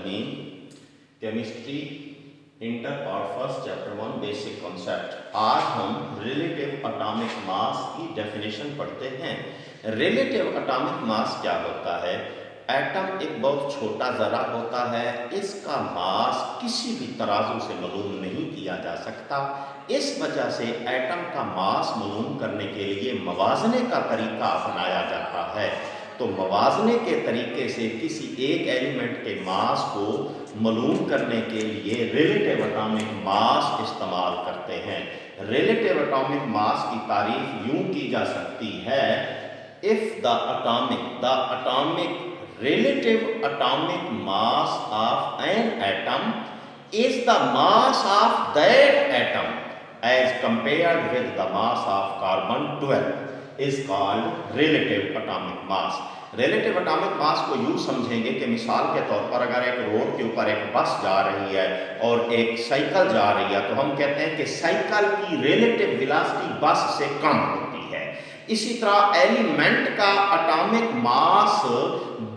13 chemistry inter part first chapter 1 basic concept. आज हम relative atomic mass की definition पढ़ते हैं। रिलेटिव एटॉमिक मास क्या होता है? एटम एक बहुत छोटा ज़रा होता है, इसका मास किसी भी तराजू से मालूम नहीं किया जा सकता। इस वजह से एटम का मास मालूम करने के लिए मवाजने का तरीका अपनाया जाता है। तो मवाजने के तरीके से किसी एक एलिमेंट के मास को मालूम करने के लिए रिलेटिव एटॉमिक मास इस्तेमाल करते हैं। रिलेटिव एटॉमिक मास की तारीफ यूं की जा सकती है, if the atomic relative atomic mass of an atom is the mass of that atom as compared with the mass of carbon 12 is called relative atomic mass। relative atomic mass को यूँ समझेंगे कि मिसाल के तौर पर अगर एक रोड के ऊपर एक बस जा रही है और एक साइकिल जा रही है, तो हम कहते हैं कि साइकिल की relative velocity बस से कम होती है। इसी तरह एलिमेंट का एटॉमिक मास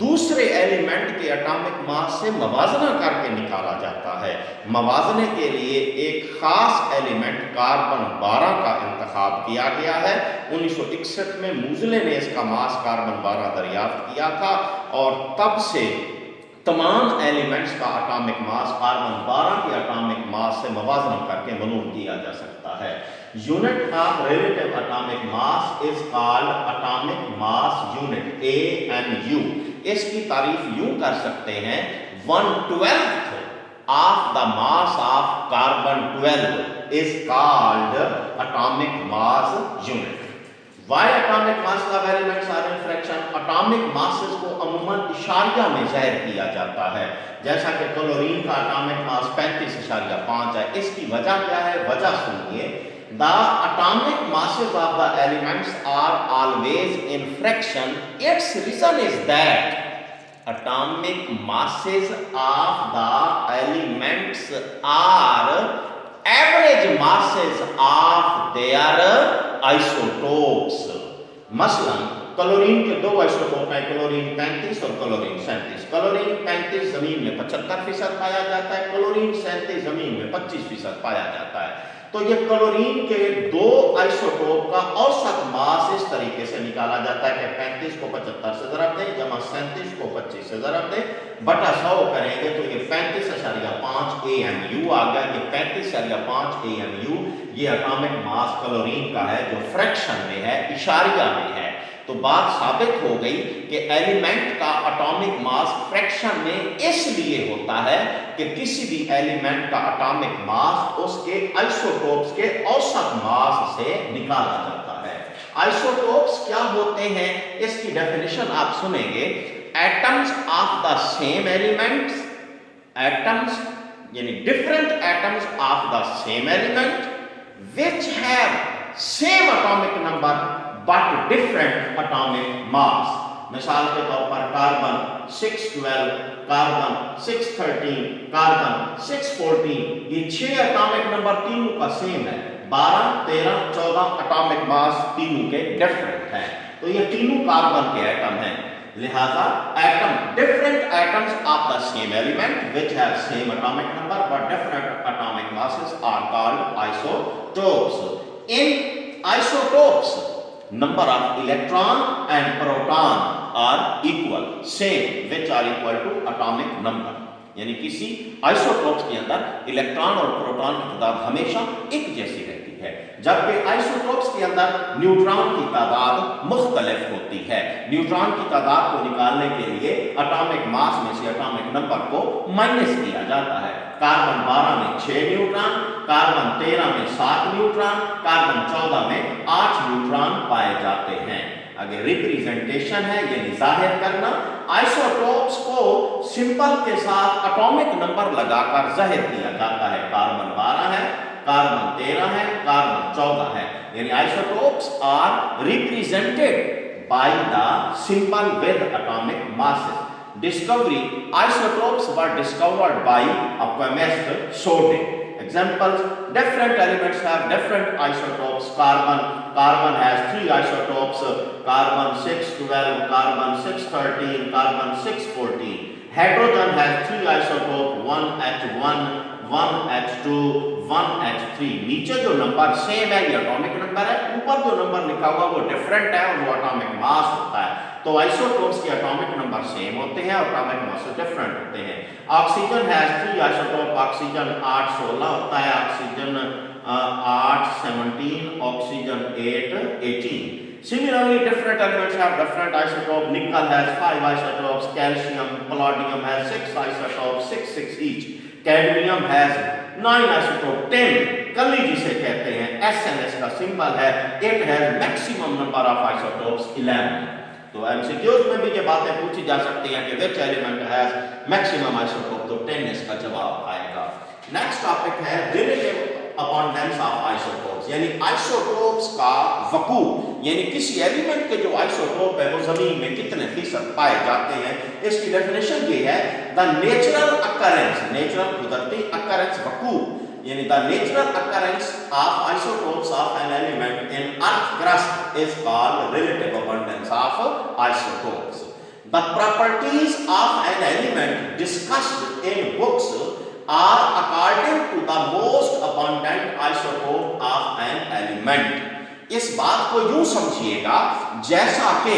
दूसरे एलिमेंट के एटॉमिक मास से मवाजना करके निकाला जाता है। मवाजने के लिए एक खास एलिमेंट कार्बन 12 का इंतखाब किया गया है। 1961 में मूजले ने इसका मास कार्बन 12 दरियाफ्त किया था और तब से तमाम एलिमेंट्स का एटॉमिक मास कार्बन 12 के एटॉमिक मास से मवाजना करके मालूम किया जा सकता है। Unit of relative atomic mass is called atomic mass unit, AMU। इसकी तारीफ यूं कर सकते हैं, 1/12 of the mass of carbon 12 is called atomic mass unit. Why atomic mass of elements are in fraction? Atomic masses को अमूमन इशारिया में ज़ाहिर किया जाता है। जैसा कि क्लोरीन का एटॉमिक मास 35.5 है। इसकी वजह क्या है? वजह सुनिए, The atomic masses of the elements are always in fraction. Its reason is that atomic masses of the elements are average masses of their isotopes। मसलन क्लोरीन के दो आइसोटोप हैं, क्लोरीन 35 और क्लोरीन 37। क्लोरीन 35 जमीन में 75% पाया जाता है, क्लोरीन 37 जमीन में 25% पाया जाता है। तो ये क्लोरीन के दो आइसोटोप का औसत मास इस तरीके से निकाला जाता है कि 35 को 75 से ज़रब दें जमा 37 को 25 से ज़रब दें बटा 100 करेंगे तो ये 35.5 AMU आ गया। ये 35.5 AMU ये एटॉमिक मास क्लोरीन का है जो फ्रैक्शन में है, इशारिया में है। तो बात साबित हो गई कि एलिमेंट का एटॉमिक मास फ्रैक्शन में इसलिए होता है कि किसी भी एलिमेंट का एटॉमिक मास उसके आइसोटोप्स के औसत मास से निकाला जाता है। आइसोटोप्स क्या होते हैं, इसकी डेफिनेशन आप सुनेंगे। Atoms of the same elements, atoms यानी different atoms of the same element which have same atomic number but different atomic mass। मिसाल के तौर पर कार्बन 612, कार्बन 613, कार्बन 614, ये 6 एटॉमिक नंबर तीनों का सेम है। 12, 13, 14 एटॉमिक मास तीनों के डिफरेंट हैं। तो ये तीनों कार्बन के एटम हैं। लिहाजा atom, different atoms of the same element which have same atomic number but different atomic masses are called isotopes। In isotopes, number of electron and proton are equal, same, which are equal to atomic number। यानी किसी isotopes के अंदर electron और proton की तादाद हमेशा एक जैसी रहती है, जबकि आइसोटोप्स के अंदर न्यूट्रॉन की तादाद मुख्तलिफ होती है। न्यूट्रॉन की तादाद को निकालने के लिए एटॉमिक मास में से एटॉमिक नंबर को माइनस किया जाता है। कार्बन 12 में 6 न्यूट्रॉन, कार्बन 13 में 7 न्यूट्रॉन, कार्बन 14 में 8 न्यूट्रॉन पाए जाते हैं। अगर रिप्रेजेंटेशन है यानी जाहिर करना, आइसोटोप्स को सिंपल के साथ एटॉमिक नंबर लगाकर जाहिर किया जाता है। कार्बन 12 है, कार्बन 13 है, कार्बन 14 है। यानी isotopes are represented by the symbol with atomic masses. Discovery, isotopes were discovered by a chemist Sode। Examples, different elements have different isotopes। Carbon has 3 isotopes, carbon 612, carbon 613, carbon 614। Hydrogen has 3 isotopes, 1H1, 1H2, 1H3. नीचे जो number same है ये atomic number है, ऊपर जो number लिखा हुआ वो डिफरेंट है और वो एटॉमिक मास होता है। तो आइसोटोप्स के एटॉमिक नंबर सेम होते हैं और एटॉमिक मास डिफरेंट होते हैं। ऑक्सीजन हैज 3 आइसोटोप, ऑक्सीजन 8 16 होता है, oxygen 8 17, oxygen 8 18। Similarly, different elements have different isotopes. Nickel has 5 isotopes, calcium, palladium has 6 isotopes, 6 each. Cadmium has 9 isotopes, 10. कली जिसे कहते हैं, SNS का सिंबल है, it has maximum number of isotopes 11. तो MCQs में भी ये बातें पूछी जा सकती हैं कि which element has maximum isotope, तो 10 इसका जवाब आएगा। Next topic है relative abundance of isotopes, यानी आइसोटोप्स का वकूअ, यानी किसी एलिमेंट के जो आइसोटोप है वो जमीन में कितने फीसद पाए जाते हैं। इसकी डेफिनेशन ये है, द नेचुरल अकरेंस, नेचुरल कुदरती अकरेंस वकूअ, यानी the natural occurrence of isotopes of an element in earth crust is called relative abundance of isotopes. The properties of an element discussed in books are according to the most abundant isotope of an element. इस बात को यूं समझिएगा जैसा कि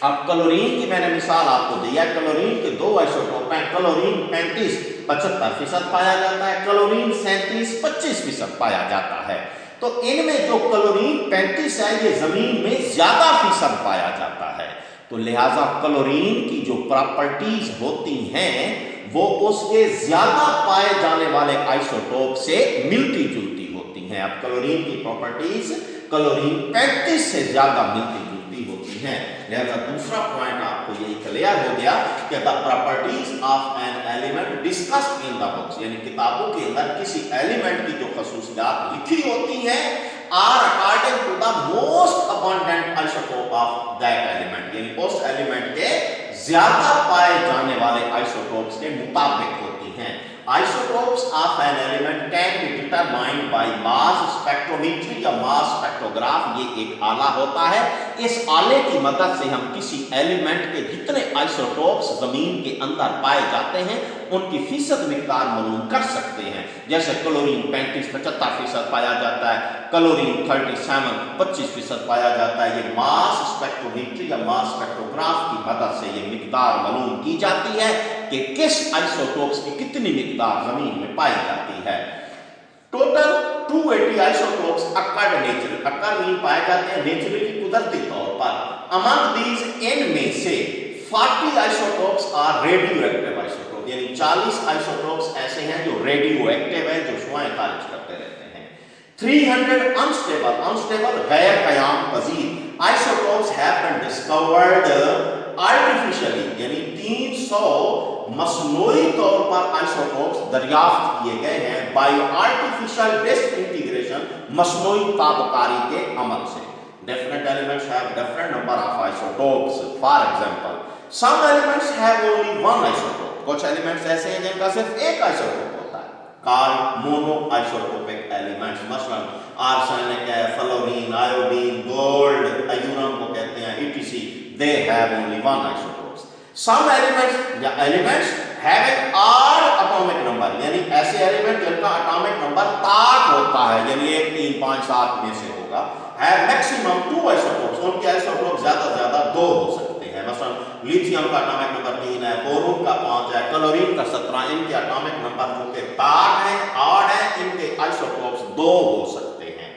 अब chlorine की मैंने मिसाल आपको दी है, क्लोरीन के 2 आइसोटोप हैं, क्लोरीन 35 75% पाया जाता है, क्लोरीन 37 25% पाया जाता है। तो इनमें जो क्लोरीन 35 है ये जमीन में ज्यादा फीसद पाया जाता है, तो लिहाजा क्लोरीन की जो प्रॉपर्टीज होती हैं वो उसके ज्यादा पाए जाने वाले आइसोटोप से मिलती जुलती होती हैं। अब क्लोरीन की प्रॉपर्टीज क्लोरीन 35 से ज्यादा मिलती जुलती होती हैं। लिहाजा दूसरा पॉइंट आपको यही क्लियर हो गया कि the properties of an element discussed in the books, यानी किताबों के अंदर किसी एलिमेंट की जो खसूसियात लिखी होती हैं are according to the most abundant isotope of that element, यानी उस एलिमेंट के ज्यादा पाए जाने वाले आइसोटोप्स के मुताबिक होती हैं। Isotopes of an element can be determined by mass spectrometry या मास स्पेक्ट्रोग्राफ, ये एक आला होता है। इस आले की मदद से हम किसी एलिमेंट के जितने आइसोटोप्स जमीन के अंदर पाए जाते हैं उनकी फीसद मिकदार मालूम कर सकते हैं। जैसे क्लोरीन 35 75% पाया जाता है, क्लोरीन 37 25% पाया जाता है। ये मास स्पेक्ट्रोमेट्री या मास स्पेक्ट्रोग्राफ की मदद से ये मिकदार मालूम की जाती है कि किस आइसोटोप्स की कितनी मिकदार जमीन में पाई जाती है। टोटल 280 आइसोटोप्स अकर्ड नेचुरली, अकर मीन पाए जाते हैं नेचुरली कुदरती तौर पर। अमंग दीज इनमें से 40 isotopes are radioactive isotope, यानी 40 आइसोटोप्स ऐसे हैं जो रेडियो एक्टिव है, जो शुआएं खारिज करते रहते हैं। 300 अनस्टेबल, अनस्टेबल गैर कयाम पजीर isotopes have been discovered artificially, यानी 300 मसनूई तौर पर आइसोटोप्स दरियाफ्त किए गए हैं बाय आर्टिफिशियल डिसइंटीग्रेशन, मसनूई ताबकारी के अमल से। Different elements have different number of isotopes. For example, some elements have only one isotope. कुछ elements ऐसे हैं जिनका सिर्फ एक आइसोटोप होता है, called monoisotopic elements. मसलन आर्सेनिक है, फ्लोरीन, आयोडीन, गोल्ड, अयूरम को कहते हैं, etc. They have only one isotopes. Some elements having odd atomic number, यानी ऐसे एलिमेंट जिनका एटॉमिक नंबर ताक होता है, यानी 1 3 5 7 में से होगा, have maximum 2 isotopes, उनके आइसोटोप ज्यादा 2 हो सकते हैं। मसलन लिथियम का एटॉमिक नंबर 3 है, बोरोन का 5 है, क्लोरीन का 17, इनके एटॉमिक नंबर जो के ताक है, ऑड है, इनके आइसोटोप्स 2 हो सकते हैं।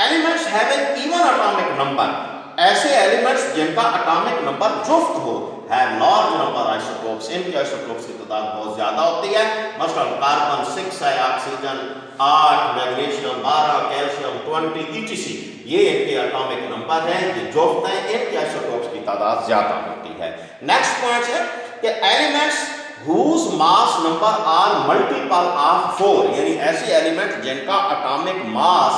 Elements having even atomic number, ऐसे एलिमेंट्स जिनका एटॉमिक नंबर जुफ्त हो, have large number isotopes, इनके आइसोटोप्स की तादाद बहुत ज्यादा होती है। मसलन कार्बन 6 है, ऑक्सीजन 8, मैग्नीशियम 12, कैल्शियम 20, etc. ये इनके एटॉमिक नंबर हैं, ये जुफ्त हैं, इनके आइसोटोप्स की तादाद ज्यादा होती है। नेक्स्ट पॉइंट है कि elements whose mass number are multiple of 4, यानी ऐसे एलिमेंट जिनका एटॉमिक मास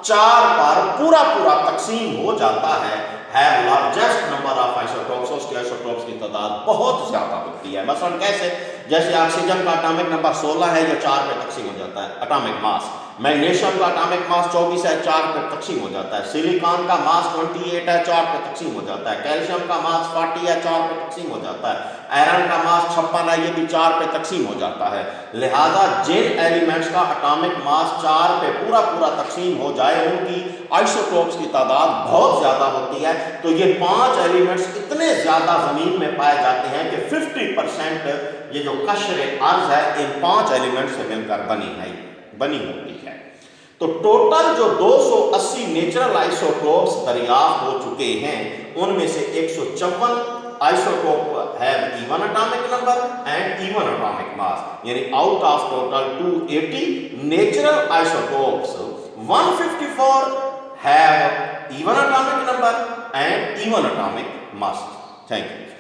4 पर पूरा तकसीम हो जाता है, have largest number of isotopes, उसके आइसोटोप्स की तादाद बहुत ज्यादा होती है। मसलन कैसे, जैसे ऑक्सीजन का एटॉमिक नंबर 16 है जो 4 पे तकसीम हो जाता है एटॉमिक मास, मैग्नीशियम का एटॉमिक मास 24 है, 4 पे तकसीम हो जाता है। सिलिकॉन का मास 28 है, 4 पे तकसीम हो जाता है। कैल्शियम का मास 40 है, 4 पे तकसीम हो जाता है। आयरन का मास 56 है, ये भी 4 पे तकसीम हो जाता है। लिहाजा जिन एलिमेंट्स का एटॉमिक मास 4 पे पूरा तकसीम हो जाए, उनकी आइसोटोप्स की तादाद बहुत ज्यादा होती है। तो ये 5 एलिमेंट्स इतने ज्यादा जमीन में पाए जाते हैं कि 50% ये जो कशर अर्ज है इन 5 एलिमेंट से मिलकर बनी होती है। तो टोटल जो 280 नेचुरल आइसोटोप्स दरियाफ्त हो चुके हैं, उनमें से 154 isotope have even atomic number and even atomic mass, यानी out of total 280 natural isotopes 154 have even atomic number and even atomic mass. Thank you.